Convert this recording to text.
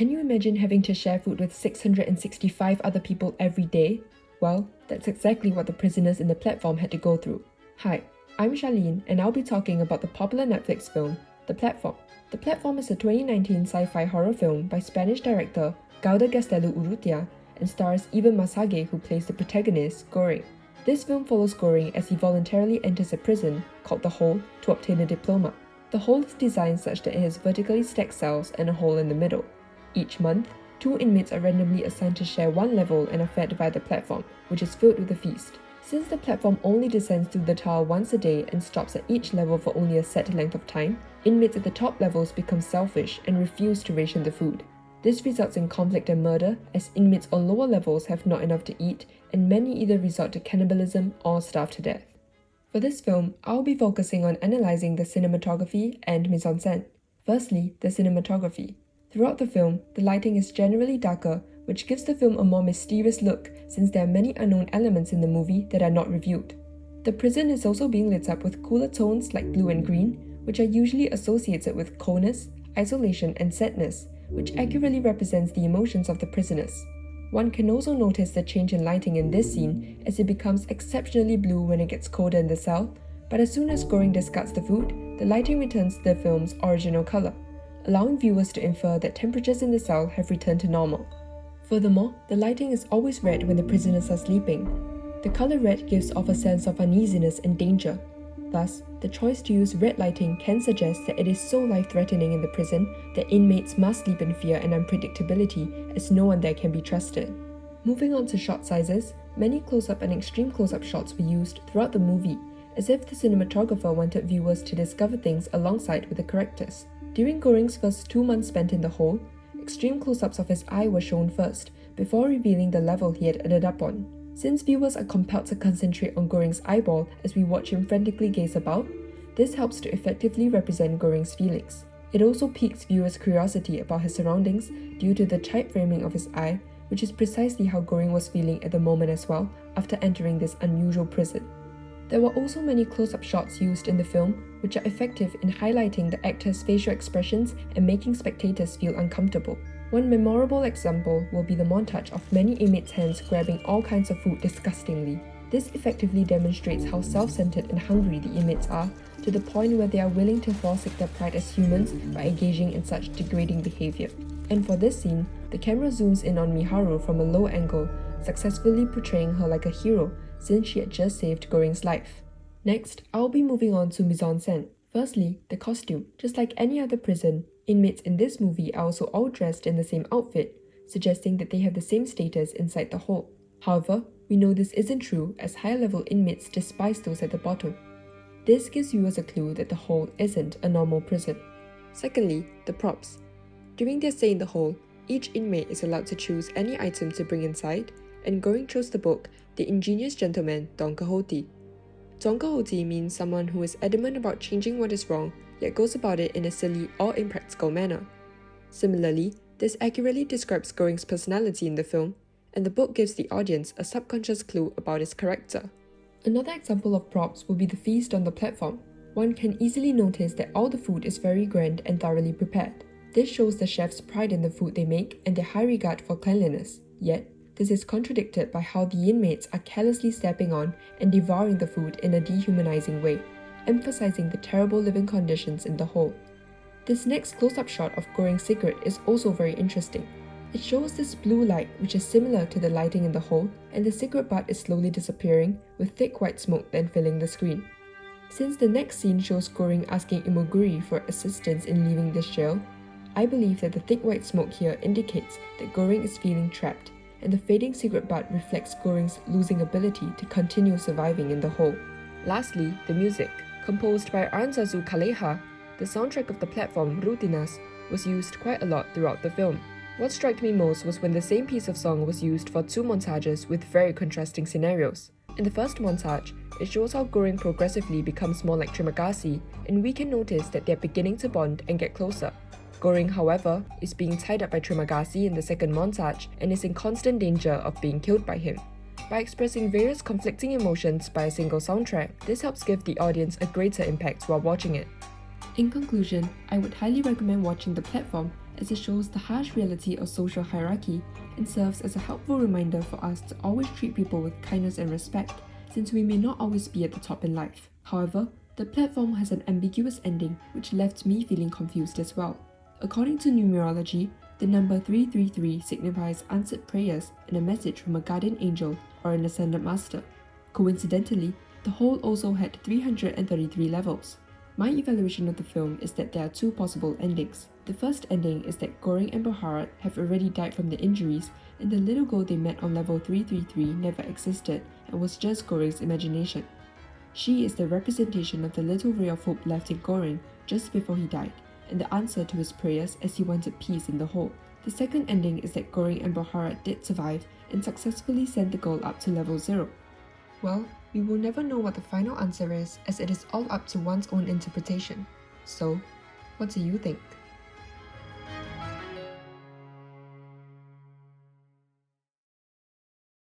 Can you imagine having to share food with 665 other people every day? Well, that's exactly what the prisoners in the platform had to go through. Hi, I'm Charlene, and I'll be talking about the popular Netflix film, The Platform. The Platform is a 2019 sci-fi horror film by Spanish director Gauda Gaztelu Urrutia and stars Ivan Masage, who plays the protagonist, Goring. This film follows Goring as he voluntarily enters a prison called The Hole to obtain a diploma. The Hole is designed such that it has vertically stacked cells and a hole in the middle. Each month, 2 inmates are randomly assigned to share one level and are fed via the platform, which is filled with a feast. Since the platform only descends through the tower once a day and stops at each level for only a set length of time, inmates at the top levels become selfish and refuse to ration the food. This results in conflict and murder, as inmates on lower levels have not enough to eat, and many either resort to cannibalism or starve to death. For this film, I'll be focusing on analysing the cinematography and mise-en-scène. Firstly, the cinematography. Throughout the film, the lighting is generally darker, which gives the film a more mysterious look since there are many unknown elements in the movie that are not revealed. The prison is also being lit up with cooler tones like blue and green, which are usually associated with coldness, isolation, and sadness, which accurately represents the emotions of the prisoners. One can also notice the change in lighting in this scene as it becomes exceptionally blue when it gets colder in the cell, but as soon as Goring discards the food, the lighting returns to the film's original color, allowing viewers to infer that temperatures in the cell have returned to normal. Furthermore, the lighting is always red when the prisoners are sleeping. The color red gives off a sense of uneasiness and danger. Thus, the choice to use red lighting can suggest that it is so life-threatening in the prison that inmates must sleep in fear and unpredictability, as no one there can be trusted. Moving on to shot sizes, many close-up and extreme close-up shots were used throughout the movie, as if the cinematographer wanted viewers to discover things alongside with the characters. During Goring's first 2 months spent in the hole, extreme close-ups of his eye were shown first, before revealing the level he had ended up on. Since viewers are compelled to concentrate on Goring's eyeball as we watch him frantically gaze about, this helps to effectively represent Goring's feelings. It also piques viewers' curiosity about his surroundings due to the tight framing of his eye, which is precisely how Goring was feeling at the moment as well after entering this unusual prison. There were also many close-up shots used in the film, which are effective in highlighting the actor's facial expressions and making spectators feel uncomfortable. One memorable example will be the montage of many inmates' hands grabbing all kinds of food disgustingly. This effectively demonstrates how self-centered and hungry the inmates are, to the point where they are willing to forsake their pride as humans by engaging in such degrading behavior. And for this scene, the camera zooms in on Miharu from a low angle, successfully portraying her like a hero since she had just saved Goring's life. Next, I'll be moving on to mise-en-scène. Firstly, the costume. Just like any other prison, inmates in this movie are also all dressed in the same outfit, suggesting that they have the same status inside the hole. However, we know this isn't true as higher-level inmates despise those at the bottom. This gives viewers a clue that the hole isn't a normal prison. Secondly, the props. During their stay in the hole, each inmate is allowed to choose any item to bring inside, and Goring chose the book The Ingenious Gentleman Don Quixote. Don Quixote means someone who is adamant about changing what is wrong, yet goes about it in a silly or impractical manner. Similarly, this accurately describes Goring's personality in the film, and the book gives the audience a subconscious clue about his character. Another example of props will be the feast on the platform. One can easily notice that all the food is very grand and thoroughly prepared. This shows the chef's pride in the food they make and their high regard for cleanliness. Yet, this is contradicted by how the inmates are carelessly stepping on and devouring the food in a dehumanizing way, emphasizing the terrible living conditions in the hole. This next close-up shot of Goring's cigarette is also very interesting. It shows this blue light which is similar to the lighting in the hole, and the cigarette butt is slowly disappearing, with thick white smoke then filling the screen. Since the next scene shows Goring asking Imoguri for assistance in leaving this jail, I believe that the thick white smoke here indicates that Goring is feeling trapped, and the fading cigarette butt reflects Goring's losing ability to continue surviving in the hole. Lastly, the music. Composed by Aranzazu Kaleha, the soundtrack of the platform Rutinas was used quite a lot throughout the film. What struck me most was when the same piece of song was used for 2 montages with very contrasting scenarios. In the first montage, it shows how Goring progressively becomes more like Trimagasi, and we can notice that they're beginning to bond and get closer. Goring, however, is being tied up by Trimagasi in the second montage and is in constant danger of being killed by him. By expressing various conflicting emotions by a single soundtrack, this helps give the audience a greater impact while watching it. In conclusion, I would highly recommend watching The Platform, as it shows the harsh reality of social hierarchy and serves as a helpful reminder for us to always treat people with kindness and respect, since we may not always be at the top in life. However, the platform has an ambiguous ending which left me feeling confused as well. According to numerology, the number 333 signifies answered prayers and a message from a guardian angel or an ascended master. Coincidentally, the whole also had 333 levels. My evaluation of the film is that there are two possible endings. The first ending is that Goring and Bharat have already died from their injuries, and the little girl they met on level 333 never existed and was just Goring's imagination. She is the representation of the little ray of hope left in Goring just before he died, and the answer to his prayers as he wanted peace in the whole. The second ending is that Goring and Bharat did survive and successfully sent the girl up to level 0. Well, we will never know what the final answer is, as it is all up to one's own interpretation. So, what do you think?